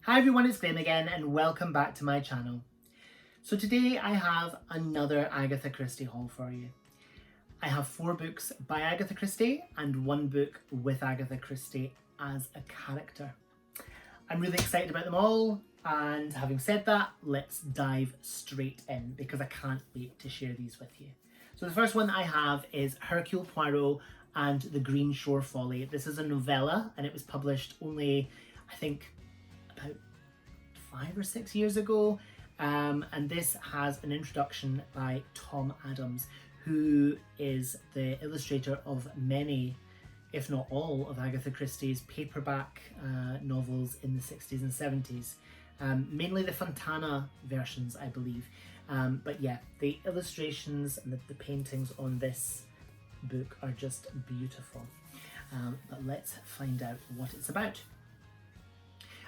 Hi everyone, it's Graham again and welcome back to my channel. So today I have another Agatha Christie haul for you. I have 4 books by Agatha Christie and 1 book with Agatha Christie as a character. I'm really excited about them all, and having said that, let's dive straight in because I can't wait to share these with you. So the first one I have is Hercule Poirot and the Green Shore Folly. This is a novella and it was published only, I think, about 5 or 6 years ago, and this has an introduction by Tom Adams, who is the illustrator of many, if not all, of Agatha Christie's paperback novels in the 60s and 70s, mainly the Fontana versions, I believe, but yeah, the illustrations and the paintings on this book are just beautiful. But let's find out what it's about.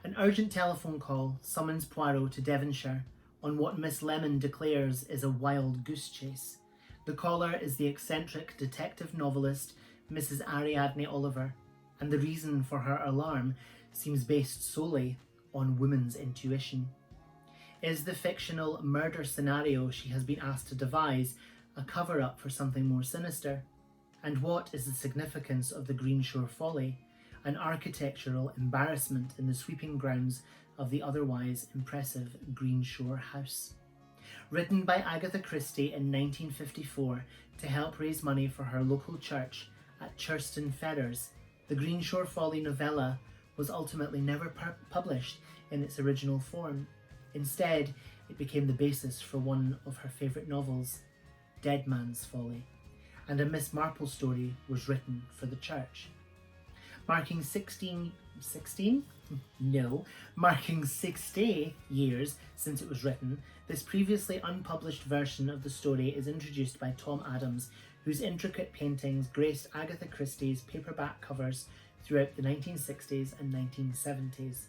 An urgent telephone call summons Poirot to Devonshire on what Miss Lemon declares is a wild goose chase. The caller is the eccentric detective novelist Mrs. Ariadne Oliver, and the reason for her alarm seems based solely on woman's intuition. Is the fictional murder scenario she has been asked to devise a cover-up for something more sinister? And what is the significance of the Green Shore Folly, an architectural embarrassment in the sweeping grounds of the otherwise impressive Green Shore house? Written by Agatha Christie in 1954 to help raise money for her local church at Churston Ferrers, the Green Shore Folly novella was ultimately never published in its original form. Instead, it became the basis for one of her favourite novels, Dead Man's Folly, and a Miss Marple story was written for the church. Marking 60 years since it was written, this previously unpublished version of the story is introduced by Tom Adams, whose intricate paintings graced Agatha Christie's paperback covers throughout the 1960s and 1970s,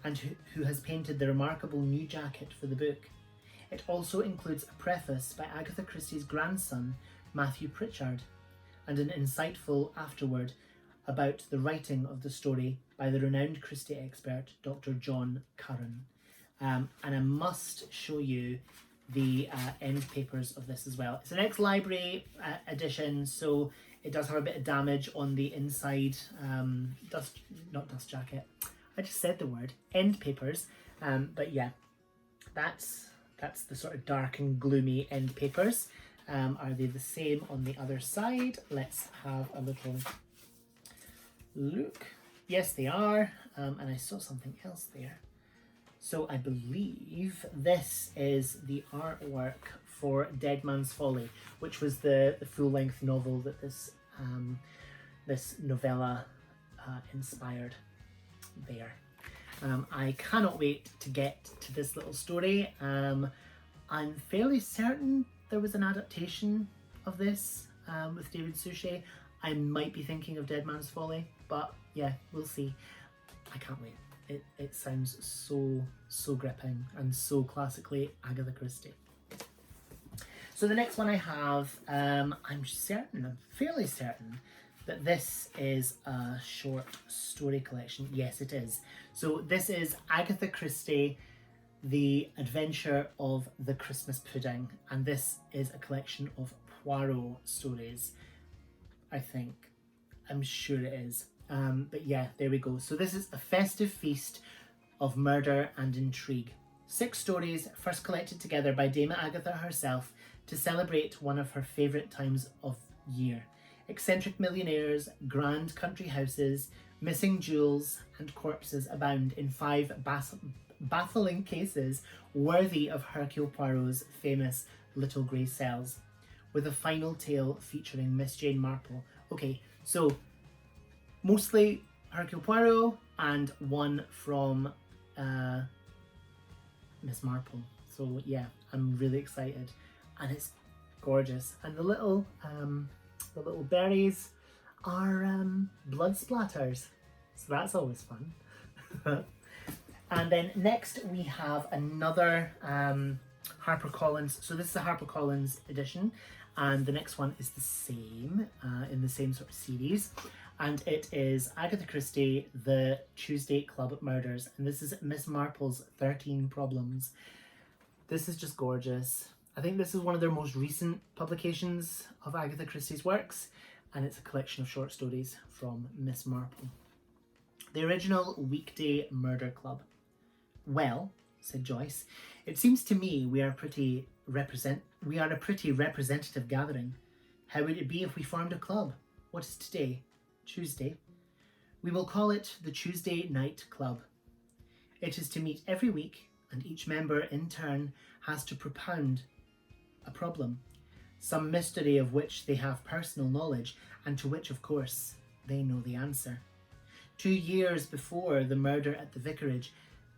and who has painted the remarkable new jacket for the book. It also includes a preface by Agatha Christie's grandson, Matthew Pritchard, and an insightful afterword about the writing of the story by the renowned Christie expert, Dr. John Curran. And I must show you the end papers of this as well. It's an ex-library edition, so it does have a bit of damage on the inside, not dust jacket. I just said the word, end papers. But yeah, that's the sort of dark and gloomy end papers. Are they the same on the other side? Let's have a little look. Yes, they are. And I saw something else there. So I believe this is the artwork for Dead Man's Folly, which was the full-length novel that this novella inspired there. I cannot wait to get to this little story. I'm fairly certain there was an adaptation of this with David Suchet. I might be thinking of Dead Man's Folly, but yeah, we'll see. I can't wait. It sounds so gripping and so classically Agatha Christie. So the next one I have, I'm fairly certain that this is a short story collection. Yes, it is. So this is Agatha Christie, The Adventure of the Christmas Pudding, and this is a collection of Poirot stories, I think. I'm sure it is. But yeah, there we go. So this is a festive feast of murder and intrigue. 6 stories first collected together by Dame Agatha herself to celebrate one of her favourite times of year. Eccentric millionaires, grand country houses, missing jewels and corpses abound in 5 baffling cases worthy of Hercule Poirot's famous Little Grey Cells, with a final tale featuring Miss Jane Marple. Okay, so mostly Hercule Poirot and one from Miss Marple. So yeah, I'm really excited, and it's gorgeous. And the little berries are blood splatters, so that's always fun. And then next we have another HarperCollins. So this is the HarperCollins edition, and the next one is the same, in the same sort of series. and it is Agatha Christie, The Tuesday Club Murders, and this is Miss Marple's 13 Problems. This is just gorgeous. I think this is one of their most recent publications of Agatha Christie's works, and it's a collection of short stories from Miss Marple. The original weekday murder club. Well, said Joyce, it seems to me we are a pretty representative gathering. How would it be if we formed a club? What is today? Tuesday. We will call it the Tuesday Night Club. It is to meet every week, and each member in turn has to propound a problem, some mystery of which they have personal knowledge, and to which, of course, they know the answer. 2 years before the murder at the vicarage,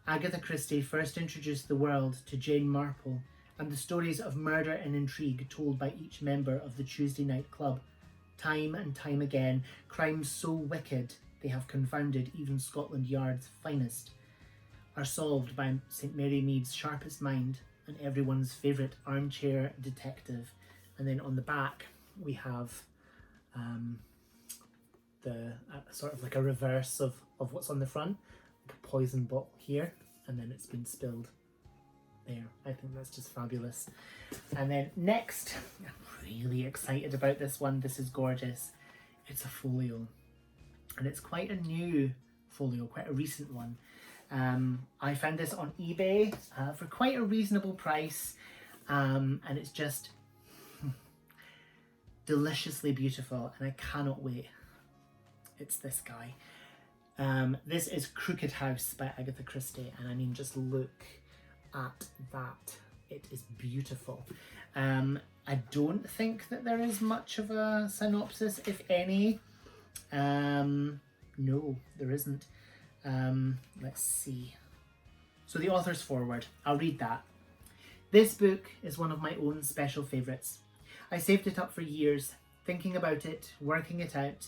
Agatha Christie first introduced the world to Jane Marple and the stories of murder and intrigue told by each member of the Tuesday Night Club. Time and time again, crimes so wicked they have confounded even Scotland Yard's finest are solved by St Mary Mead's sharpest mind and everyone's favourite armchair detective. And then on the back we have the sort of like a reverse of what's on the front, like a poison bottle here, and then it's been spilled there. I think that's just fabulous. And then next, I'm really excited about this one. This is gorgeous. It's a folio, and it's quite a new folio, quite a recent one. I found this on eBay for quite a reasonable price, and it's just deliciously beautiful, and I cannot wait. It's this guy. This is Crooked House by Agatha Christie, and I mean, just look at that. It is beautiful. I don't think that there is much of a synopsis, if any. No, there isn't. Let's see. So the author's foreword, I'll read that. This book is one of my own special favourites. I saved it up for years, thinking about it, working it out,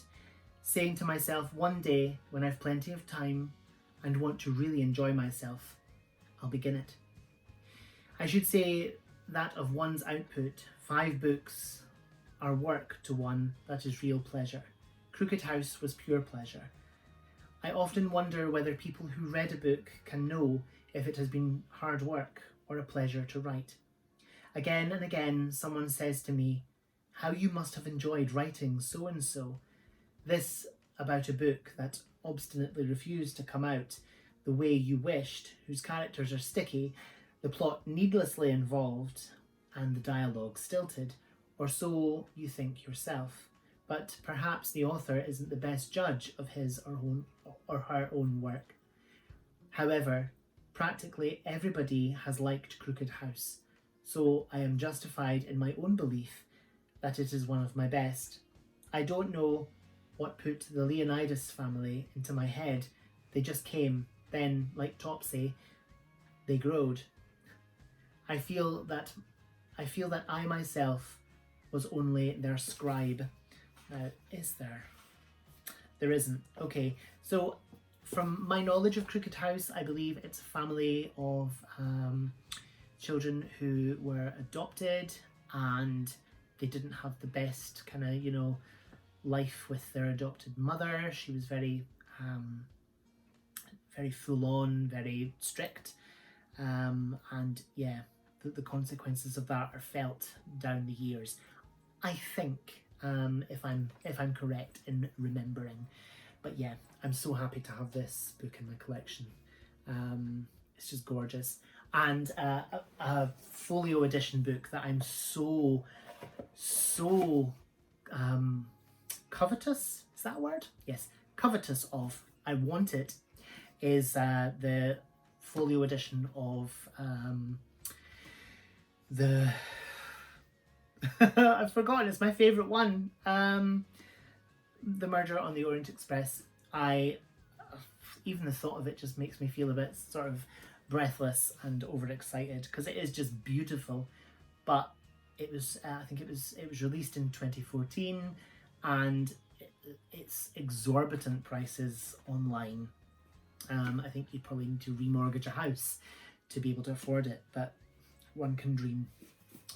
saying to myself, one day when I've plenty of time and want to really enjoy myself, I'll begin it. I should say that of one's output, 5 books are work to one that is real pleasure. Crooked House was pure pleasure. I often wonder whether people who read a book can know if it has been hard work or a pleasure to write. Again and again, someone says to me, how you must have enjoyed writing so and so. This about a book that obstinately refused to come out the way you wished, whose characters are sticky, the plot needlessly involved, and the dialogue stilted, or so you think yourself. But perhaps the author isn't the best judge of his or her own work. However, practically everybody has liked Crooked House, so I am justified in my own belief that it is one of my best. I don't know what put the Leonidas family into my head. They just came, then, like Topsy, they growed. I feel that I myself was only their scribe. Now, is there? There isn't. Okay, so from my knowledge of Crooked House, I believe it's a family of children who were adopted and they didn't have the best kind of, life with their adopted mother. She was very full on, very strict, and yeah, the consequences of that are felt down the years. I think, if I'm correct in remembering, but yeah, I'm so happy to have this book in my collection. It's just gorgeous, and a folio edition book that I'm so covetous, is that a word? Yes, covetous of. I want it, is the folio edition of the I've forgotten, it's my favourite one, The Murder on the Orient Express. Even the thought of it just makes me feel a bit sort of breathless and overexcited, because it is just beautiful. But it was I think it was released in 2014, and it's exorbitant prices online. I think you'd probably need to remortgage a house to be able to afford it, but one can dream.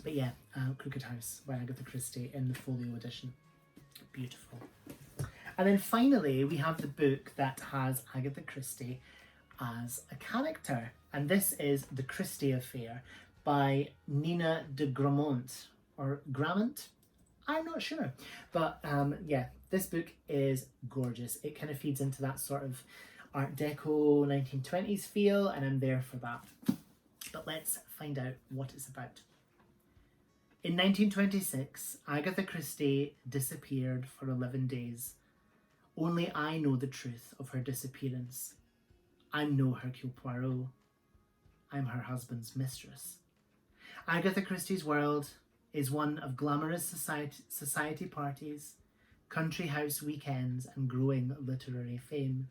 But yeah, Crooked House by Agatha Christie in the folio edition. Beautiful. And then finally, we have the book that has Agatha Christie as a character. And this is The Christie Affair by Nina de Gramont, or Gramont? I'm not sure. But yeah, this book is gorgeous. It kind of feeds into that sort of Art Deco 1920s feel, and I'm there for that. But let's find out what it's about. In 1926, Agatha Christie disappeared for 11 days. Only I know the truth of her disappearance. I'm no Hercule Poirot. I'm her husband's mistress. Agatha Christie's world is one of glamorous society parties, country house weekends, and growing literary fame.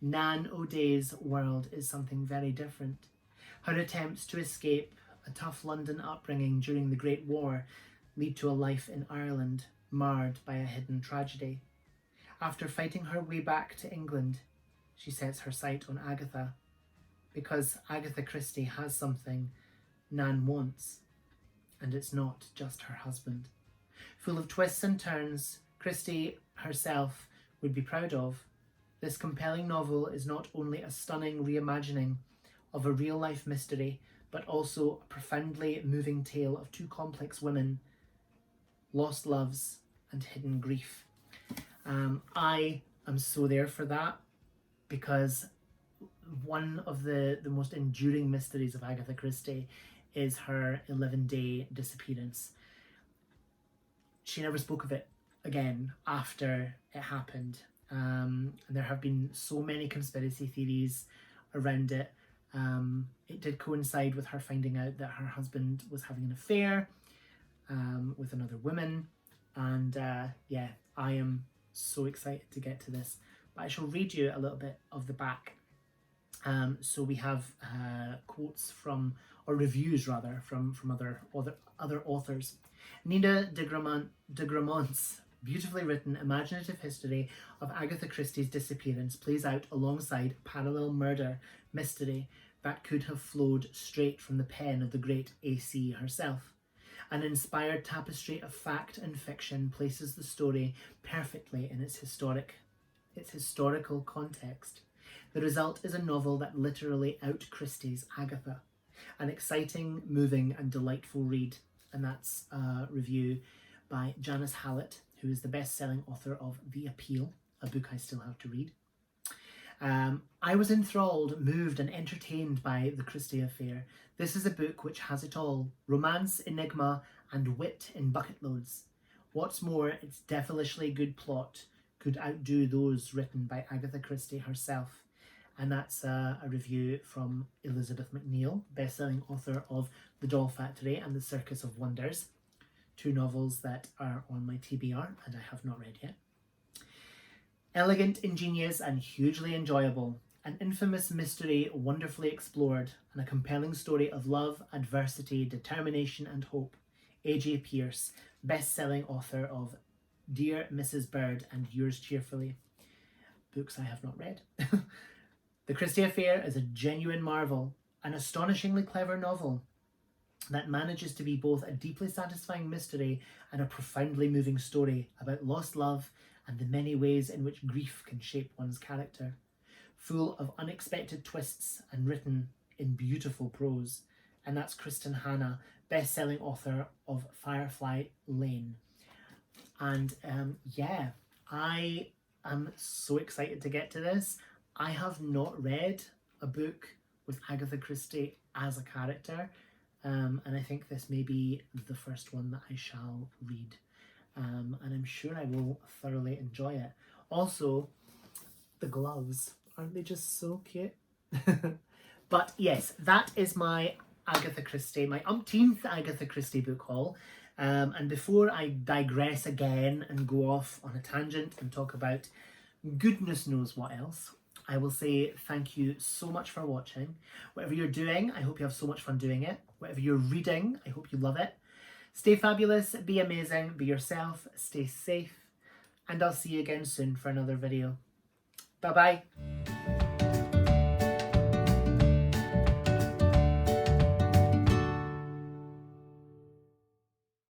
Nan O'Day's world is something very different. Her attempts to escape a tough London upbringing during the Great War lead to a life in Ireland marred by a hidden tragedy. After fighting her way back to England, she sets her sight on Agatha, because Agatha Christie has something Nan wants, and it's not just her husband. Full of twists and turns Christie herself would be proud of, this compelling novel is not only a stunning reimagining of a real-life mystery, but also a profoundly moving tale of two complex women, lost loves and hidden grief. I am so there for that, because one of the most enduring mysteries of Agatha Christie is her 11-day disappearance. She never spoke of it again after it happened. And there have been so many conspiracy theories around it. It did coincide with her finding out that her husband was having an affair with another woman. And yeah, I am so excited to get to this. But I shall read you a little bit of the back. So we have quotes from, or reviews rather, from other authors. Nina de Gramont's beautifully written, imaginative history of Agatha Christie's disappearance plays out alongside parallel murder mystery that could have flowed straight from the pen of the great A.C. herself. An inspired tapestry of fact and fiction places the story perfectly in its historical context. The result is a novel that literally out-Christie's Agatha. An exciting, moving and delightful read. And that's a review by Janice Hallett, who is the best-selling author of The Appeal, a book I still have to read. I was enthralled, moved and entertained by The Christie Affair. This is a book which has it all: romance, enigma and wit in bucket loads. What's more, its devilishly good plot could outdo those written by Agatha Christie herself. And that's a review from Elizabeth McNeill, best-selling author of The Doll Factory and The Circus of Wonders, two novels that are on my TBR and I have not read yet. Elegant, ingenious and hugely enjoyable. An infamous mystery wonderfully explored, and a compelling story of love, adversity, determination and hope. A.J. Pierce, best-selling author of Dear Mrs. Bird and Yours Cheerfully, books I have not read. The Christie Affair is a genuine marvel, an astonishingly clever novel that manages to be both a deeply satisfying mystery and a profoundly moving story about lost love and the many ways in which grief can shape one's character. Full of unexpected twists and written in beautiful prose. And that's Kristen Hanna, best-selling author of Firefly Lane. And yeah, I am so excited to get to this. I have not read a book with Agatha Christie as a character, and I think this may be the first one that I shall read, and I'm sure I will thoroughly enjoy it. Also, the gloves, aren't they just so cute? But yes, that is my Agatha Christie, my umpteenth Agatha Christie book haul. And before I digress again and go off on a tangent and talk about goodness knows what else, I will say thank you so much for watching. Whatever you're doing, I hope you have so much fun doing it. Whatever you're reading, I hope you love it. Stay fabulous, be amazing, be yourself, stay safe, and I'll see you again soon for another video. Bye-bye.